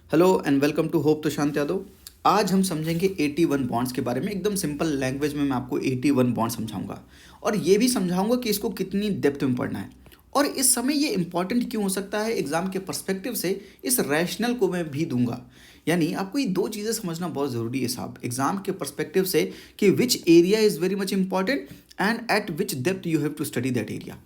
Hello and welcome to Hope Prashant Yadav. आज हम समझेंगे 81 बॉन्ड्स के बारे में। एकदम सिंपल लैंग्वेज में मैं आपको 81 बॉन्ड समझाऊंगा और ये भी समझाऊंगा कि इसको कितनी डेप्थ में पढ़ना है और इस समय ये इंपॉर्टेंट क्यों हो सकता है एग्जाम के पर्सपेक्टिव से। इस रैशनल को मैं भी दूंगा। यानी आपको ये दो चीज़ें समझना बहुत ज़रूरी है साहब एग्जाम के पर्सपेक्टिव से कि which area is very much important and at which depth you have to study that area.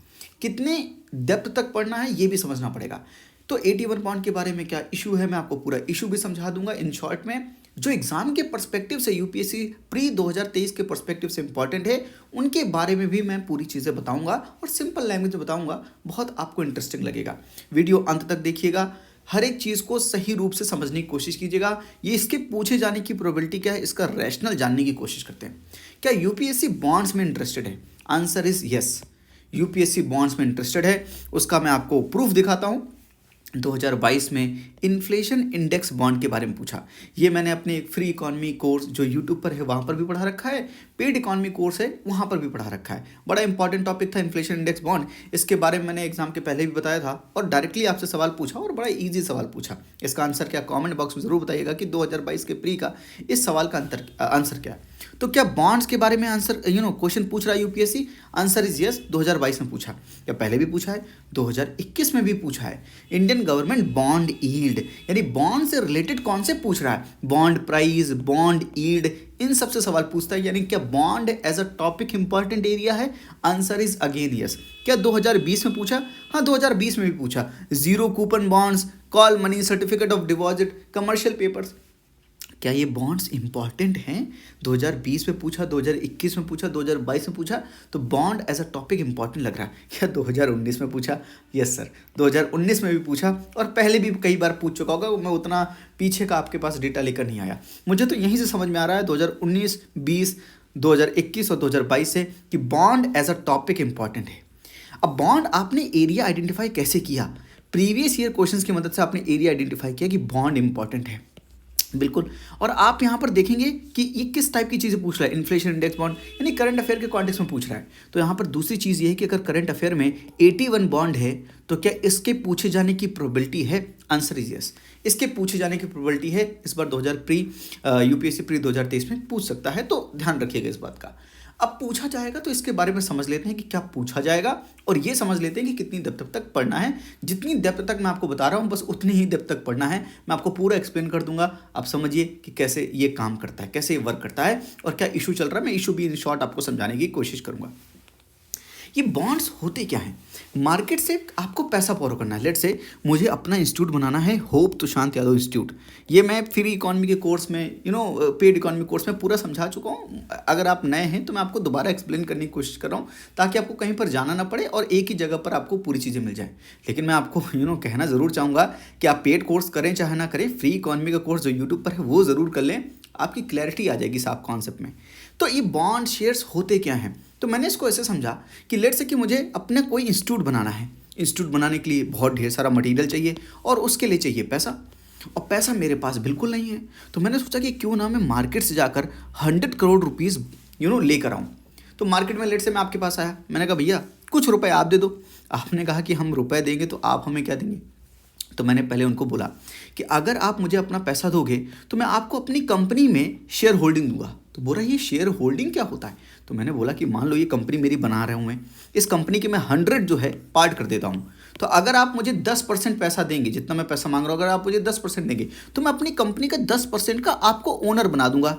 कितने डेप्थ तक पढ़ना है ये भी समझना पड़ेगा। तो 81 पॉइंट के बारे में क्या इशू है मैं आपको पूरा इशू भी समझा दूंगा इन शॉर्ट में। जो एग्जाम के पर्सपेक्टिव से यूपीएससी प्री 2023 के पर्सपेक्टिव से इंपॉर्टेंट है उनके बारे में भी मैं पूरी चीज़ें बताऊंगा और सिंपल लैंग्वेज में बताऊंगा। बहुत आपको इंटरेस्टिंग लगेगा। वीडियो अंत तक देखिएगा। हर एक चीज़ को सही रूप से समझने की कोशिश कीजिएगा। ये इसके पूछे जाने की प्रोबेबिलिटी क्या है इसका रैशनल जानने की कोशिश करते हैं। क्या यूपीएससी बॉन्ड्स में इंटरेस्टेड है? Answer is yes. UPSC bonds में इंटरेस्टेड है। उसका मैं आपको प्रूफ दिखाता हूं। 2022 में इन्फ्लेशन इंडेक्स बॉन्ड के बारे में पूछा। ये मैंने अपने एक फ्री इकोनॉमी कोर्स जो यूट्यूब पर है वहाँ पर भी पढ़ा रखा है, पेड इकोनॉमी कोर्स है वहाँ पर भी पढ़ा रखा है। बड़ा इंपॉर्टेंट टॉपिक था इन्फ्लेशन इंडेक्स बॉन्ड। इसके बारे में मैंने एग्जाम के पहले भी बताया था और डायरेक्टली आपसे सवाल पूछा और बड़ा ईजी सवाल पूछा। इसका आंसर क्या कॉमेंट बॉक्स में ज़रूर बताइएगा कि 2022 के प्री का इस सवाल का आंसर क्या है। तो क्या बॉन्ड्स के बारे में आंसर क्वेश्चन पूछ रहा है यूपीएससी? Answer is yes. 2022 में पूछा या पहले भी पूछा है, 2021 में भी पूछा है। इंडियन गवर्नमेंट बॉन्ड यील्ड यानी बॉन्ड से रिलेटेड कौन से पूछ रहा है? बॉन्ड प्राइस, बॉन्ड यील्ड, इन सबसे सवाल पूछता है। यानी क्या bond as a topic important area है? Answer is again yes. क्या 2020 में पूछा? हाँ 2020 में भी पूछा। Zero coupon bonds, call money, certificate of deposit, commercial papers, क्या ये बॉन्ड्स इंपॉर्टेंट हैं? 2020 में पूछा, 2021 में पूछा, 2022 में पूछा। तो bond as a topic important लग रहा है। क्या 2019 में पूछा? Yes sir. 2019 में भी पूछा और पहले भी कई बार पूछ चुका होगा। मैं उतना पीछे का आपके पास डेटा लेकर नहीं आया। मुझे तो यहीं से समझ में आ रहा है 2019, 20, 2021 और 2022 से कि bond as a topic important है। अब बॉन्ड आपने एरिया आइडेंटिफाई कैसे किया? प्रीवियस ईयर क्वेश्चंस की मदद से आपने एरिया आइडेंटिफाई किया कि बॉन्ड इंपॉर्टेंट है। बिल्कुल। और आप यहाँ पर देखेंगे कि ये किस टाइप की चीज़ें पूछ रहा है। इन्फ्लेशन इंडेक्स बॉन्ड यानी करंट अफेयर के कॉन्टेक्स्ट में पूछ रहा है। तो यहाँ पर दूसरी चीज़ ये है कि अगर करंट अफेयर में 81 बॉन्ड है तो क्या इसके पूछे जाने की प्रोबेबिलिटी है? Answer is yes. इसके पूछे जाने की प्रोबेबिलिटी है। इस बार 2000 प्री यूपीएससी प्री 2023 में पूछ सकता है। तो ध्यान रखिएगा इस बात का। अब पूछा जाएगा तो इसके बारे में समझ लेते हैं कि क्या पूछा जाएगा और ये समझ लेते हैं कि कितनी डेप्थ तक पढ़ना है। जितनी डेप्थ तक मैं आपको बता रहा हूँ बस उतनी ही डेप्थ तक पढ़ना है। मैं आपको पूरा एक्सप्लेन कर दूंगा। आप समझिए कि कैसे ये काम करता है, कैसे ये वर्क करता है और क्या इशू चल रहा है। मैं इशू भी इन शॉर्ट आपको समझाने की कोशिश करूंगा। ये बॉन्ड्स होते क्या हैं? मार्केट से आपको पैसा बोरो करना है। लेट से मुझे अपना इंस्टीट्यूट बनाना है, होप प्रशांत यादव इंस्टीट्यूट। ये मैं फ्री इकोनॉमी के कोर्स में पेड इकोनॉमी कोर्स में पूरा समझा चुका हूँ। अगर आप नए हैं तो मैं आपको दोबारा एक्सप्लेन करने की कोशिश कर रहा हूँ ताकि आपको कहीं पर जाना ना पड़े और एक ही जगह पर आपको पूरी चीज़ें मिल जाए। लेकिन मैं आपको कहना ज़रूर चाहूँगा कि आप पेड कोर्स करें चाहे ना करें, फ्री इकोनॉमी का कोर्स जो यूट्यूब पर है वो ज़रूर कर लें। आपकी क्लैरिटी आ जाएगी साफ कॉन्सेप्ट में। तो ये बॉन्ड शेयर्स होते क्या हैं? तो मैंने इसको ऐसे समझा कि लेट से कि मुझे अपना कोई इंस्टीट्यूट बनाना है। इंस्टीट्यूट बनाने के लिए बहुत ढेर सारा मटेरियल चाहिए और उसके लिए चाहिए पैसा, और पैसा मेरे पास बिल्कुल नहीं है। तो मैंने सोचा कि क्यों ना मैं मार्केट से जाकर 100 करोड़ रुपीज़ लेकर आऊँ। तो मार्केट में लेट से मैं आपके पास आया, मैंने कहा भैया कुछ रुपए आप दे दो। आपने कहा कि हम रुपए देंगे तो आप हमें क्या देंगे? तो मैंने पहले उनको बोला कि अगर आप मुझे अपना पैसा दोगे तो मैं आपको अपनी कंपनी में शेयर होल्डिंग दूंगा। तो बोला ये शेयर होल्डिंग क्या होता है? तो मैंने बोला कि मान लो ये कंपनी मेरी बना रहा हूँ मैं, इस कंपनी के मैं 100 जो है पार्ट कर देता हूँ। तो अगर आप मुझे 10% पैसा देंगे, जितना मैं पैसा मांग रहा हूँ अगर आप मुझे 10% देंगे तो मैं अपनी कंपनी का 10% का आपको ओनर बना दूंगा।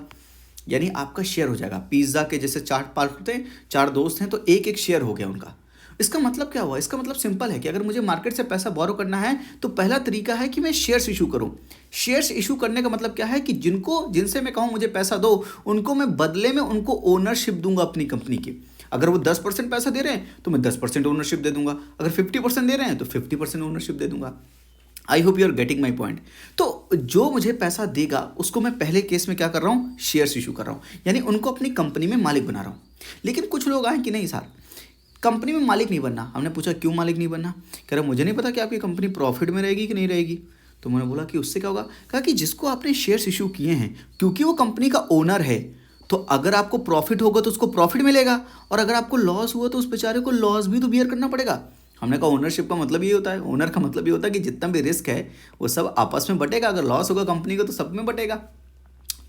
यानी आपका शेयर हो जाएगा। पिज्ज़ा के जैसे 4 पार्ट होते हैं, 4 दोस्त हैं तो एक एक शेयर हो गया उनका। इसका मतलब क्या हुआ? इसका मतलब सिंपल है कि अगर मुझे मार्केट से पैसा बोरो करना है तो पहला तरीका है कि मैं शेयर्स इशू करूं। शेयर्स इशू करने का मतलब क्या है कि जिनसे मैं कहूं मुझे पैसा दो, उनको मैं बदले में उनको ओनरशिप दूंगा अपनी कंपनी की। अगर वो 10% पैसा दे रहे हैं तो मैं 10% ओनरशिप दे दूंगा। अगर 50% दे रहे हैं तो 50% ओनरशिप दे दूंगा। I hope you are getting my point. तो जो मुझे पैसा देगा उसको मैं पहले केस में क्या कर रहा हूँ? शेयर्स इशू कर रहा हूँ, यानी उनको अपनी कंपनी में मालिक बना रहा हूँ। लेकिन कुछ लोग आए कि नहीं सर कंपनी में मालिक नहीं बनना। हमने पूछा क्यों मालिक नहीं बनना? कह रहा मुझे नहीं पता कि आपकी कंपनी प्रॉफिट में रहेगी कि नहीं रहेगी। तो मैंने बोला कि उससे क्या होगा? कहा कि जिसको आपने शेयर्स इशू किए हैं क्योंकि वो कंपनी का ओनर है, तो अगर आपको प्रॉफिट होगा तो उसको प्रॉफिट मिलेगा और अगर आपको लॉस हुआ तो उस बेचारे को लॉस भी तो बियर करना पड़ेगा। हमने कहा ओनरशिप का मतलब ये होता है, ओनर का मतलब ये होता है कि जितना भी रिस्क है वो सब आपस में बटेगा, अगर लॉस होगा कंपनी को तो सब में बटेगा।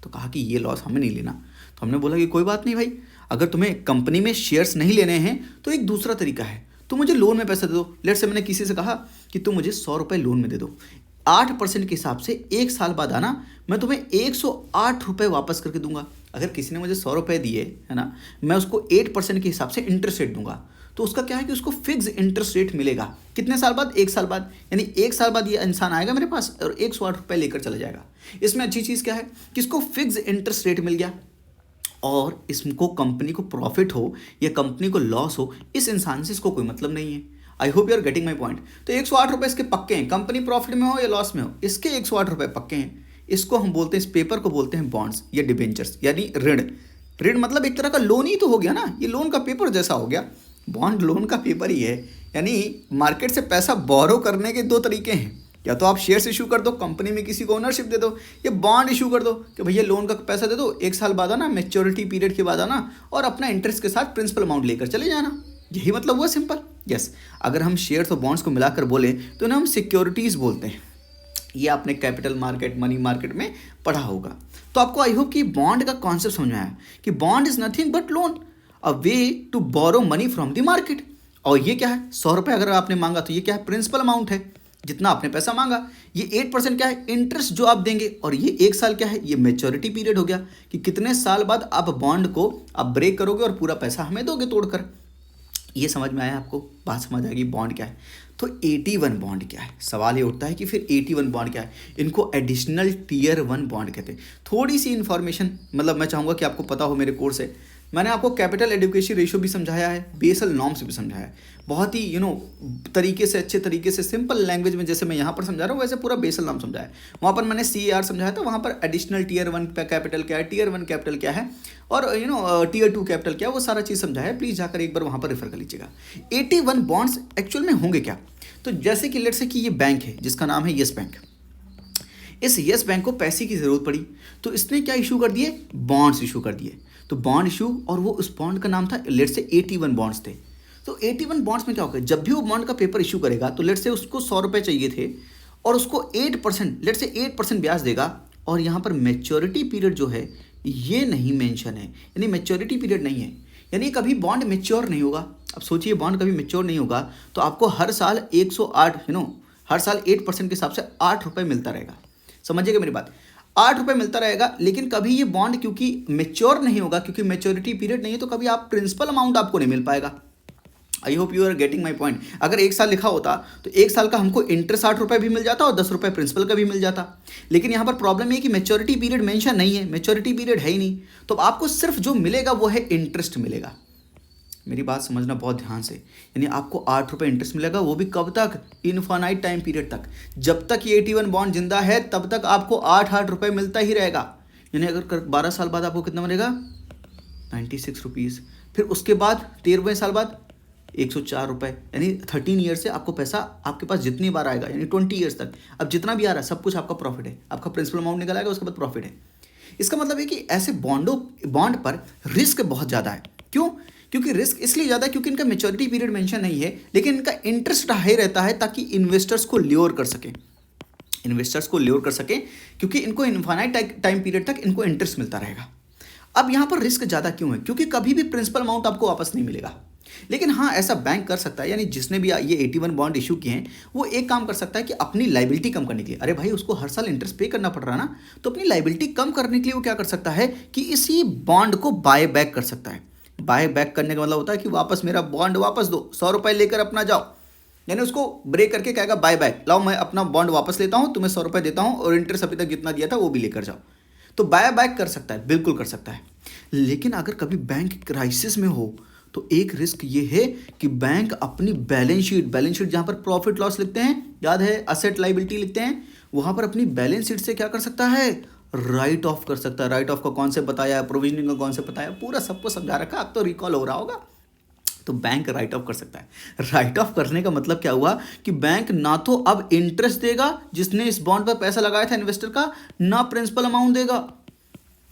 तो कहा कि ये लॉस हमें नहीं लेना। तो हमने बोला कि कोई बात नहीं भाई, अगर तुम्हें कंपनी में शेयर्स नहीं लेने हैं तो एक दूसरा तरीका है, तुम मुझे लोन में पैसा दे दो। लेट से मैंने किसी से कहा कि तुम मुझे 100 रुपये लोन में दे दो, 8% के हिसाब से 1 साल बाद आना, मैं तुम्हें 108 रुपये वापस करके दूंगा। अगर किसी ने मुझे 100 रुपये दिए है ना, मैं उसको 8% के हिसाब से इंटरेस्ट रेट दूंगा। तो उसका क्या है कि उसको फिक्स इंटरेस्ट रेट मिलेगा। कितने साल बाद? 1 साल बाद। यानी 1 साल बाद ये इंसान आएगा मेरे पास और 108 रुपये लेकर चला जाएगा। इसमें अच्छी चीज़ क्या है कि इसको फिक्स इंटरेस्ट रेट मिल गया, और इसको कंपनी को प्रॉफिट हो या कंपनी को लॉस हो, इस इंसान से इसको कोई मतलब नहीं है। I hope you are getting my point. तो 108 रुपये इसके पक्के हैं, कंपनी प्रॉफिट में हो या लॉस में हो, इसके 108 रुपये पक्के हैं। इसको हम बोलते हैं, इस पेपर को बोलते हैं बॉन्ड्स या डिबेंचर्स, यानी ऋण। ऋण मतलब एक तरह का लोन ही तो हो गया ना, ये लोन का पेपर जैसा हो गया। बॉन्ड लोन का पेपर ही है। यानी मार्केट से पैसा बोरो करने के दो तरीके हैं, या तो आप शेयर्स इशू कर दो, कंपनी में किसी को ओनरशिप दे दो, या बॉन्ड इशू कर दो कि भैया लोन का पैसा दे दो, 1 साल बाद आना, मैच्योरिटी पीरियड के बाद आना, और अपना इंटरेस्ट के साथ प्रिंसिपल अमाउंट लेकर चले जाना। यही मतलब हुआ, सिंपल। यस, अगर हम शेयर्स और बॉन्ड्स को मिलाकर बोलें तो इन्हें हम सिक्योरिटीज़ बोलते हैं। ये आपने कैपिटल मार्केट, मनी मार्केट में पढ़ा होगा। तो आपको आई होप कि बॉन्ड का कॉन्सेप्ट समझ में आया कि bond is nothing but loan, a way to borrow money from the market. और ये क्या है? 100 रुपये अगर आपने मांगा तो ये क्या है? प्रिंसिपल अमाउंट है, जितना आपने पैसा मांगा। ये 8% क्या है? इंटरेस्ट जो आप देंगे। और ये 1 साल क्या है? ये मैच्योरिटी पीरियड हो गया कि कितने साल बाद आप बॉन्ड को आप ब्रेक करोगे और पूरा पैसा हमें दोगे तोड़कर। ये समझ में आया आपको? बात समझ आएगी बॉन्ड क्या है। तो 81 बॉन्ड क्या है? सवाल ये उठता है कि फिर 81 बॉन्ड क्या है? इनको एडिशनल टीयर 1 बॉन्ड कहते हैं। थोड़ी सी इन्फॉर्मेशन, मतलब मैं चाहूँगा कि आपको पता हो मेरे कोर्स से। मैंने आपको कैपिटल एडुकेशन रेशियो भी समझाया है, बेसल नॉर्म्स भी समझाया है, बहुत ही तरीके से, अच्छे तरीके से, सिंपल लैंग्वेज में, जैसे मैं यहाँ पर समझा रहा हूँ वैसे पूरा बेसल नॉर्म समझाया है। वहाँ पर मैंने CAR समझाया था, वहाँ पर एडिशनल टीयर 1 कैपिटल क्या है, टीयर 1 कैपिटल क्या है, और टीयर 2 कैपिटल क्या है, वो सारा चीज़ समझाया है। प्लीज़ जाकर एक बार वहाँ पर रेफर कर लीजिएगा। 81 बॉन्ड्स एक्चुअल में होंगे क्या? तो जैसे कि लेट्स से कि ये बैंक है जिसका नाम है येस बैंक। इस येस बैंक को पैसे की ज़रूरत पड़ी तो इसने क्या इशू कर दिए? बॉन्ड्स इशू कर दिए। तो बॉन्ड इशू, और वो उस बॉन्ड का नाम था लेट्स से 81 बॉन्ड्स थे। तो 81 बॉन्ड्स में क्या होगा? जब भी वो बॉन्ड का पेपर इशू करेगा तो लेट्स से उसको 100 रुपये चाहिए थे, और उसको 8%, लेट्स से 8% ब्याज देगा। और यहाँ पर मैच्योरिटी पीरियड जो है ये नहीं मेंशन है, यानी मैच्योरिटी पीरियड नहीं है, यानी कभी बॉन्ड मैच्योर नहीं होगा। अब सोचिए, बॉन्ड कभी मैच्योर नहीं होगा तो आपको हर साल 108 हर साल 8% के हिसाब से 8 रुपये मिलता रहेगा। समझिएगा मेरी बात, 8 रुपये मिलता रहेगा। लेकिन कभी ये बॉन्ड क्योंकि मैच्योर नहीं होगा, क्योंकि मैच्योरिटी पीरियड नहीं है, तो कभी आप प्रिंसिपल अमाउंट आपको नहीं मिल पाएगा। I hope you are getting my point. अगर 1 साल लिखा होता तो 1 साल का हमको इंटरेस्ट 8 रुपये भी मिल जाता और 10 रुपये प्रिंसिपल का भी मिल जाता। लेकिन यहाँ पर प्रॉब्लम ये कि मैच्योरिटी पीरियड मेंशन नहीं है, मैच्योरिटी पीरियड है ही नहीं, तो आपको सिर्फ जो मिलेगा वो है इंटरेस्ट मिलेगा। मेरी बात समझना बहुत ध्यान से, यानी आपको 8 रुपये इंटरेस्ट मिलेगा, वो भी कब तक? इनफाइनाइट टाइम पीरियड तक। जब तक ये 81 बॉन्ड जिंदा है तब तक आपको 8 रुपये मिलता ही रहेगा। यानी अगर 12 साल बाद आपको कितना मिलेगा? 96 रुपीज़। फिर उसके बाद 13वें साल बाद 104 रुपये, यानी 13 ईयर से आपको पैसा आपके पास जितनी बार आएगा, यानी 20 ईयर्स तक अब जितना भी आ रहा है सब कुछ आपका प्रॉफिट है। आपका प्रिंसिपल अमाउंट निकल आएगा, उसके बाद प्रॉफिट है। इसका मतलब है कि ऐसे बॉन्ड पर रिस्क बहुत ज़्यादा है। क्यों? क्योंकि रिस्क इसलिए ज़्यादा है क्योंकि इनका मैच्योरिटी पीरियड मेंशन नहीं है, लेकिन इनका इंटरेस्ट हाई रहता है ताकि इन्वेस्टर्स को ल्योर कर सकें, क्योंकि इनको इनफाइनाइट टाइम पीरियड तक इनको इंटरेस्ट मिलता रहेगा। अब यहाँ पर रिस्क ज़्यादा क्यों है? क्योंकि कभी भी प्रिंसिपल अमाउंट आपको वापस नहीं मिलेगा। लेकिन हाँ, ऐसा बैंक कर सकता है, यानी जिसने भी ये 81 बॉन्ड इशू किए हैं वो एक काम कर सकता है कि अपनी लाइबिलिटी कम करने के लिए, अरे भाई उसको हर साल इंटरेस्ट पे करना पड़ रहा है ना, तो अपनी लाइबिलिटी कम करने के लिए वो क्या कर सकता है कि इसी बॉन्ड को बाय बैक कर सकता है। बाय बैक करने का मतलब होता है कि वापस मेरा बॉन्ड वापस दो, 100 रुपये लेकर अपना जाओ, यानी उसको ब्रेक करके कहेगा बाय बैक, लाओ मैं अपना बॉन्ड वापस लेता हूँ, तुम्हें 100 रुपये देता हूँ और इंटरेस्ट अभी तक जितना दिया था वो भी लेकर जाओ। तो बाय बैक कर सकता है, बिल्कुल कर सकता है। लेकिन अगर कभी बैंक क्राइसिस में हो तो एक रिस्क ये है कि बैंक अपनी बैलेंस शीट जहाँ पर प्रॉफिट लॉस लिखते हैं, याद है असेट लाइबिलिटी लिखते हैं, वहाँ पर अपनी बैलेंस शीट से क्या कर सकता है? राइट ऑफ कर सकता है। राइट ऑफ का कॉन्सेप्ट बताया, प्रोविजनिंग का कॉन्सेप्ट बताया, पूरा सबको समझा रखा, अब तो रिकॉल हो रहा होगा। तो बैंक राइट ऑफ कर सकता है। राइट ऑफ करने का मतलब क्या हुआ कि बैंक ना तो अब इंटरेस्ट देगा जिसने इस बॉन्ड पर पैसा लगाया था इन्वेस्टर का, ना प्रिंसिपल अमाउंट देगा।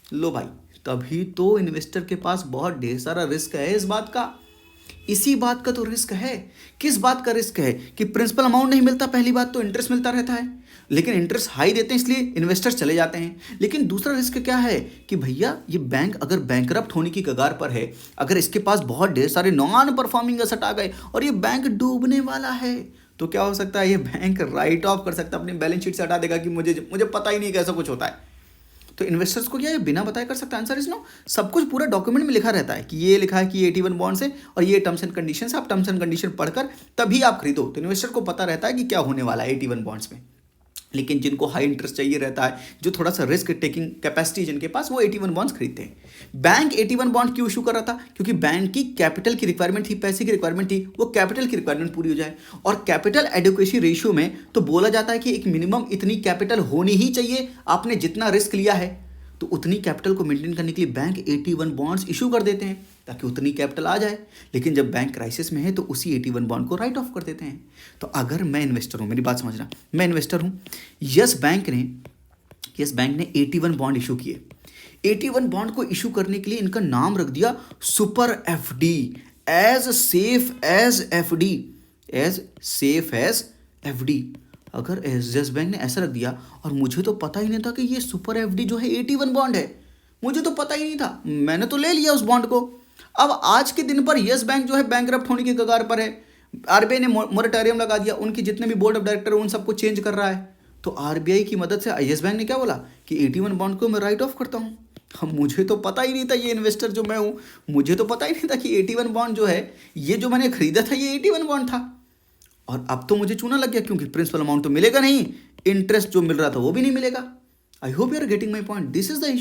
लो भाई, तभी तो इन्वेस्टर के पास बहुत ढेर सारा रिस्क है इस बात का। इसी बात का तो रिस्क है। किस बात का रिस्क है कि प्रिंसिपल अमाउंट नहीं मिलता, पहली बात तो इंटरेस्ट मिलता रहता है, लेकिन इंटरेस्ट हाई देते हैं इसलिए इन्वेस्टर्स चले जाते हैं। लेकिन दूसरा रिस्क क्या है कि भैया ये बैंक अगर बैंकरप्ट होने की कगार पर है, अगर इसके पास बहुत ढेर सारे नॉन परफॉर्मिंग एसेट आ गए और ये बैंक डूबने वाला है, तो क्या हो सकता है, ये बैंक राइट ऑफ कर सकता है, अपनी बैलेंस शीट से हटा देगा कि मुझे पता ही नहीं कैसा कुछ होता है। तो इन्वेस्टर्स को क्या ये बिना बताए कर सकता है? Answer is no. सब कुछ पूरा डॉक्यूमेंट में लिखा रहता है कि ये लिखा है कि ये 81 बॉन्ड्स है और ये टर्म्स एंड कंडीशंस, आप टर्म्स एंड कंडीशन पढ़कर तभी आप खरीदो। तो इन्वेस्टर को पता रहता है कि क्या होने वाला है 81 बॉन्ड्स में। लेकिन जिनको हाई इंटरेस्ट चाहिए रहता है, जो थोड़ा सा रिस्क टेकिंग कैपेसिटी जिनके पास, वो 81 बॉन्ड्स खरीदते हैं। बैंक 81 बॉन्ड क्यों इशू कर रहा था? क्योंकि बैंक की कैपिटल की रिक्वायरमेंट थी, पैसे की रिक्वायरमेंट थी, वो कैपिटल की रिक्वायरमेंट पूरी हो जाए। और कैपिटल एडुकेसी रेशियो में तो बोला जाता है कि एक मिनिमम इतनी कैपिटल होनी ही चाहिए, आपने जितना रिस्क लिया है तो उतनी कैपिटल को मेंटेन करने के लिए बैंक 81 बॉन्ड्स इशू कर देते हैं ताकि उतनी कैपिटल आ जाए। लेकिन जब बैंक क्राइसिस में है तो उसी 81 बॉन्ड को राइट ऑफ कर देते हैं। तो अगर मैं इन्वेस्टर हूँ, मेरी बात समझना, मैं इन्वेस्टर हूँ, यस बैंक ने 81 बॉन्ड इशू किए। 81 बॉन्ड को इशू करने के लिए इनका नाम रख दिया super FD, as safe as FD, as safe as FD. अगर यस बैंक ने ऐसा रख दिया और मुझे तो पता ही नहीं था कि ये सुपर एफडी जो है 81 बॉन्ड है, मुझे तो पता ही नहीं था, मैंने तो ले लिया उस बॉन्ड को। अब आज के दिन पर यस बैंक जो है बैंकरप्ट होने की कगार पर है, आरबीआई ने मोरेटोरियम लगा दिया, उनके जितने भी बोर्ड ऑफ डायरेक्टर उन सबको चेंज कर रहा है। तो आरबीआई की मदद से यस बैंक ने क्या बोला कि 81 बॉन्ड को मैं राइट ऑफ करता हूँ। हम, मुझे तो पता ही नहीं था, ये इन्वेस्टर जो मैं हूँ, मुझे तो पता ही नहीं था कि 81 बॉन्ड जो है, ये जो मैंने खरीदा था ये 81 बॉन्ड था। और अब तो मुझे चूना लग गया, क्योंकि प्रिंसिपल अमाउंट तो मिलेगा नहीं, इंटरेस्ट जो मिल रहा था वो भी नहीं मिलेगा। I hope you are getting my point. This is the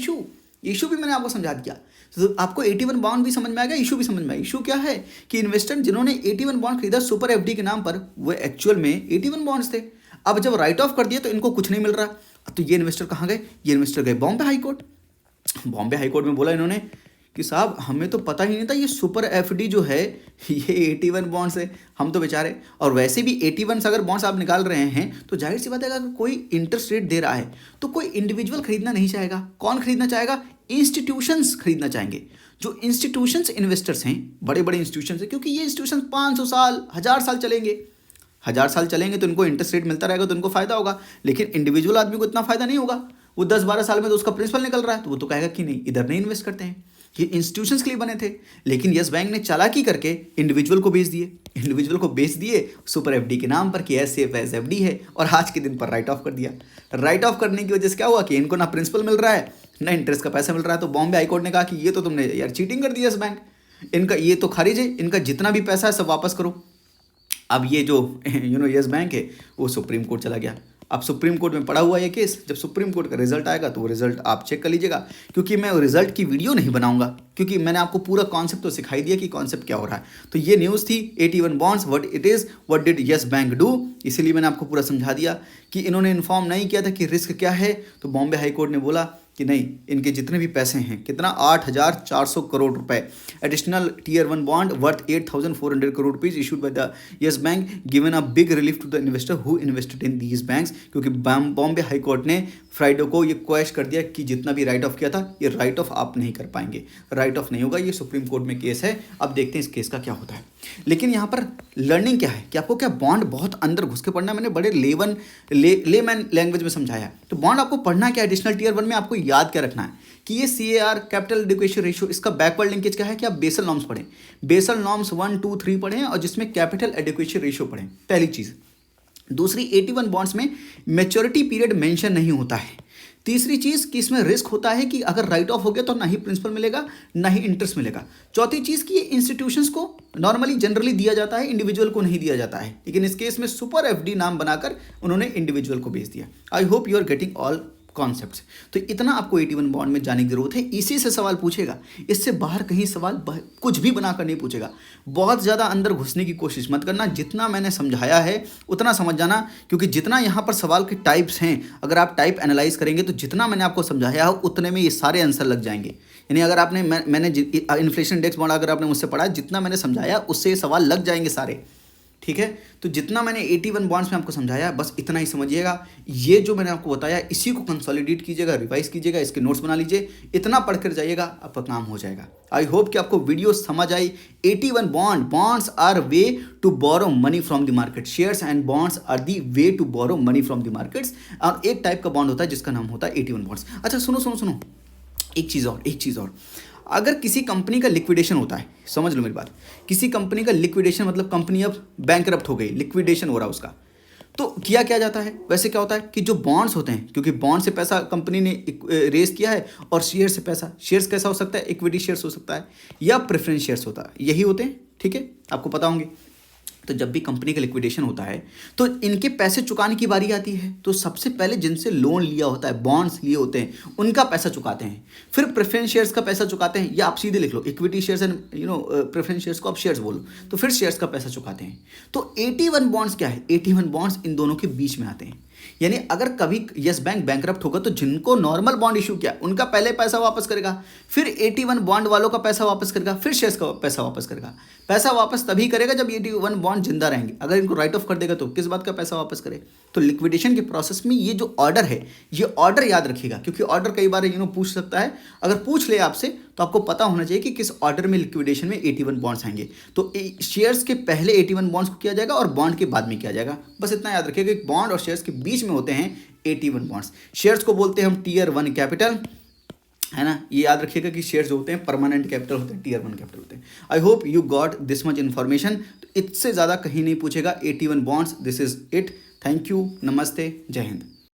issue भी मैंने आपको समझा दिया। तो आपको 81 बॉन्ड भी समझ में आएगा, इशू भी समझ में आएगा। इशू क्या है कि इन्वेस्टर जिन्होंने 81 बॉन्ड खरीदा सुपर एफडी के नाम पर, वो एक्चुअल में 81 बॉन्ड्स थे। अब जब राइट ऑफ कर दिए तो इनको कुछ नहीं मिल रहा। तो ये इन्वेस्टर कहाँ गए? ये इन्वेस्टर गए बॉम्बे हाईकोर्ट। बॉम्बे हाईकोर्ट में बोला इन्होंने कि साहब हमें तो पता ही नहीं था ये सुपर एफडी जो है ये 81 बॉन्ड्स है, हम तो बेचारे। और वैसे भी 81 अगर बॉन्ड्स आप निकाल रहे हैं तो जाहिर सी बात है, अगर कोई इंटरेस्ट रेट दे रहा है तो कोई इंडिविजुअल खरीदना नहीं चाहेगा। कौन खरीदना चाहेगा? इंस्टीट्यूशंस खरीदना चाहेंगे। जो इंस्टीट्यूशंस इन्वेस्टर्स हैं, बड़े बड़े इंस्टीट्यूशंस हैं, क्योंकि ये इंस्टीट्यूशन 500 साल 1000 साल चलेंगे। 1000 साल चलेंगे तो इनको इंटरेस्ट रेट मिलता रहेगा, तो इनको फायदा होगा। लेकिन इंडिविजुअल आदमी को इतना फायदा नहीं होगा। वो 10-12 साल में तो उसका प्रिंसिपल निकल रहा है, तो वो तो कहेगा कि नहीं, इधर नहीं इन्वेस्ट करते हैं, ये इंस्टीट्यूशंस के लिए बने थे। लेकिन यस बैंक ने चालाकी करके इंडिविजुअल को बेच दिए सुपर एफडी के नाम पर कि एज सेफ एज एफडी है, और आज के दिन पर राइट ऑफ कर दिया। राइट ऑफ करने की वजह से क्या हुआ कि इनको ना प्रिंसिपल मिल रहा है, ना इंटरेस्ट का पैसा मिल रहा है। तो बॉम्बे हाईकोर्ट ने कहा कि ये तो तुमने यार चीटिंग कर दी यस बैंक, इनका ये तो खारिज है, इनका जितना भी पैसा है सब वापस करो। अब ये जो यस बैंक है वो सुप्रीम कोर्ट चला गया। अब सुप्रीम कोर्ट में पड़ा हुआ ये केस। जब सुप्रीम कोर्ट का रिजल्ट आएगा तो वो रिजल्ट आप चेक कर लीजिएगा, क्योंकि मैं रिजल्ट की वीडियो नहीं बनाऊंगा, क्योंकि मैंने आपको पूरा कॉन्सेप्ट तो सिखाई दिया कि कॉन्सेप्ट क्या हो रहा है। तो ये न्यूज़ थी 81 bonds, what it is, what did yes bank do. इसीलिए मैंने आपको पूरा समझा दिया कि इन्होंने इन्फॉर्म नहीं किया था कि रिस्क क्या है। तो बॉम्बे हाईकोर्ट ने बोला कि नहीं, इनके जितने भी पैसे हैं, कितना 8400 करोड़ रुपए, additional tier 1 bond worth 8400 crore rupees issued by the Yes Bank, given a big relief to the investor who invested in these banks. क्योंकि बॉम्बे हाईकोर्ट ने फ्राइडे को ये क्वेश्चन कर दिया कि जितना भी राइट ऑफ किया था ये राइट ऑफ आप नहीं कर पाएंगे, राइट ऑफ नहीं होगा। ये सुप्रीम कोर्ट में केस है, अब देखते हैं इस केस का क्या होता है। लेकिन यहाँ पर लर्निंग क्या है कि आपको क्या बॉन्ड बहुत अंदर घुस के पढ़ना है। मैंने बड़े लेमैन लैंग्वेज में समझाया है। तो बॉन्ड आपको पढ़ना क्या है, एडिशनल टीयर 1 में आपको याद क्या रखना है कि ये CAR, कैपिटल एडुकेशन रेशियो, इसका बैकवर्ड लिंकेज क्या है कि आप बेसल नॉर्म्स पढ़ें, बेसल नॉर्म्स 1, 2, 3 पढ़ें, और जिसमें कैपिटल एडुकेशन रेशियो पढ़ें, पहली चीज़। दूसरी, 81 बॉन्ड्स में मैच्योरिटी पीरियड मेंशन नहीं होता है। तीसरी चीज़ कि इसमें रिस्क होता है कि अगर राइट ऑफ हो गया तो ना ही प्रिंसिपल मिलेगा ना ही इंटरेस्ट मिलेगा। चौथी चीज़ कि ये इंस्टीट्यूशंस को नॉर्मली जनरली दिया जाता है, इंडिविजुअल को नहीं दिया जाता है। लेकिन इस केस में सुपर एफडी नाम बनाकर उन्होंने इंडिविजुअल को भेज दिया। I hope you are getting all concepts. तो इतना आपको 81 बॉन्ड में जाने की जरूरत है। इसी से सवाल पूछेगा, इससे बाहर कहीं सवाल कुछ भी बनाकर नहीं पूछेगा। बहुत ज़्यादा अंदर घुसने की कोशिश मत करना, जितना मैंने समझाया है उतना समझ जाना, क्योंकि जितना यहाँ पर सवाल के टाइप्स हैं, अगर आप टाइप एनालाइज करेंगे तो जितना मैंने आपको समझाया है उतने में ये सारे आंसर लग जाएंगे। यानी अगर आपने मैंने इन्फ्लेशन इंडेक्स बॉन्ड अगर आपने मुझसे पढ़ा, जितना मैंने समझाया उससे ये सवाल लग जाएंगे सारे। ठीक है। तो जितना मैंने 81 बॉन्ड्स में आपको समझाया बस इतना ही समझिएगा। ये जो मैंने आपको बताया इसी को कंसोलिडेट कीजिएगा, रिवाइज कीजिएगा, इसके नोट्स बना लीजिए, इतना पढ़कर जाइएगा, आपका काम हो जाएगा। आई होप कि आपको वीडियो समझ आई। 81 bonds are way to borrow money from the market. Shares and bonds are the way to borrow money from the markets. और एक टाइप का बॉन्ड होता है जिसका नाम होता है 81 बॉन्ड्स। अच्छा सुनो, एक चीज़ और, अगर किसी कंपनी का लिक्विडेशन होता है, समझ लो मेरी बात, किसी कंपनी का लिक्विडेशन मतलब कंपनी अब बैंकरप्ट हो गई, लिक्विडेशन हो रहा है उसका, तो किया क्या जाता है, वैसे क्या होता है कि जो बॉन्ड्स होते हैं, क्योंकि बॉन्ड से पैसा कंपनी ने रेज किया है और शेयर से पैसा, शेयर्स कैसा हो सकता है, इक्विटी शेयर्स हो सकता है या प्रेफरेंस शेयर्स होता है, यही होते हैं, ठीक है, आपको पता होंगे। तो जब भी कंपनी का लिक्विडेशन होता है तो इनके पैसे चुकाने की बारी आती है, तो सबसे पहले जिनसे लोन लिया होता है, बॉन्ड्स लिए होते हैं, उनका पैसा चुकाते हैं, फिर प्रेफरेंस शेयर्स का पैसा चुकाते हैं, या आप सीधे लिख लो equity shares and preference shares को आप शेयर्स बोलो, तो फिर शेयर्स का पैसा चुकाते हैं। तो 81 बॉन्ड्स क्या है, 81 बॉन्ड्स इन दोनों के बीच में आते हैं। यानी अगर कभी यस बैंक बैंकरप्ट होगा तो जिनको नॉर्मल बॉन्ड इशू किया उनका पहले पैसा वापस करेगा, फिर 81 बॉन्ड वालों का पैसा वापस करेगा, फिर शेयर्स का पैसा वापस करेगा। पैसा वापस तभी करेगा जब 81 बॉन्ड जिंदा रहेंगे, अगर इनको राइट ऑफ कर देगा तो किस बात का पैसा वापस करे। तो लिक्विडेशन के प्रोसेस में ये जो ऑर्डर है, ये ऑर्डर याद रखिएगा, क्योंकि ऑर्डर कई बार पूछ सकता है, अगर पूछ ले आपसे तो आपको पता होना चाहिए कि किस ऑर्डर में लिक्विडेशन में 81 बॉन्ड्स आएंगे। तो शेयर्स के पहले 81 बॉन्ड्स को किया जाएगा और बॉन्ड के बाद में किया जाएगा। बस इतना याद रखिएगा कि बॉन्ड और शेयर्स के बीच में होते हैं 81 बॉन्ड्स। शेयर्स को बोलते हैं हम टीयर 1 कैपिटल, है ना, ये याद रखिएगा कि शेयर्स जो होते हैं परमानेंट कैपिटल होते हैं, टीयर 1 कैपिटल होते हैं। आई hope you got this much information. इससे ज़्यादा कहीं नहीं पूछेगा। 81 bonds, this is it. Thank you, नमस्ते, जय हिंद।